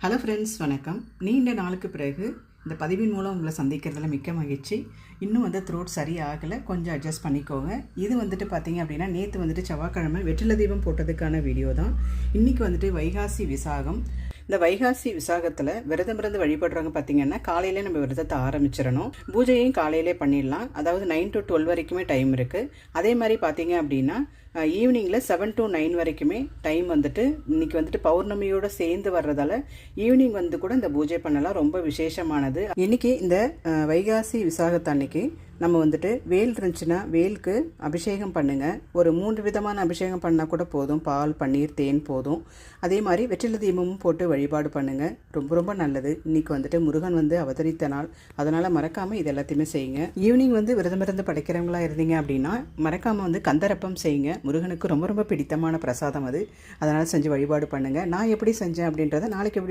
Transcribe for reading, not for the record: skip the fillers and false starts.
Hello friends, வணக்கம். நீண்ட நாளுக்கு பிறகு இந்த பதிவின் மூலம் உங்களை சந்திக்கிறதுல மிக்க மகிழ்ச்சி. இன்னும் த்ரோட் சரியாகலை, கொஞ்சம் அட்ஜஸ்ட் பண்ணிக்கோங்க. இது பார்த்தீங்க அப்படின்னா நேற்று செவ்வாய்க்கிழமை வெற்றிலை தீபம் போட்டதுக்கான வீடியோ தான். இன்றைக்கி வைகாசி விசாகம். இந்த வைகாசி விசாகத்தில் விரதம் இருந்து வழிபடுறவங்க பார்த்தீங்கன்னா காலையிலே நம்ம விரதத்தை ஆரம்பிச்சிடணும். பூஜையும் காலையிலே பண்ணிடலாம். அதாவது 9 to 12 வரைக்குமே டைம் இருக்குது. அதே மாதிரி பார்த்தீங்க அப்படின்னா ஈவினிங்கில் 7 to 9 வரைக்குமே டைம் இன்றைக்கி பௌர்ணமியோடு சேர்ந்து வர்றதால ஈவினிங் கூட இந்த பூஜை பண்ணலாம். ரொம்ப விசேஷமானது. இன்றைக்கி இந்த வைகாசி விசாகத்தன்னைக்கு நம்ம வேல் இருந்துச்சுன்னா வேலுக்கு அபிஷேகம் பண்ணுங்கள். ஒரு 3 விதமான அபிஷேகம் பண்ணால் கூட போதும். பால், பன்னீர், தேன் போதும். அதே மாதிரி வெற்றிலை தீபமும் போட்டு வழிபாடு பண்ணுங்கள். ரொம்ப ரொம்ப நல்லது. இன்றைக்கி முருகன் அவதரித்த நாள். அதனால் மறக்காமல் இது எல்லாத்தையுமே செய்யுங்க. ஈவினிங் விரதமிருந்து படைக்கிறவங்களா இருந்தீங்க அப்படின்னா மறக்காமல் கந்தரப்பம் செய்யுங்க. முருகனுக்கு ரொம்ப ரொம்ப பிடித்தமான பிரசாதம் அது. அதனால் செஞ்சு வழிபாடு பண்ணுங்கள். நான் எப்படி செஞ்சேன் அப்படின்றத நாளைக்கு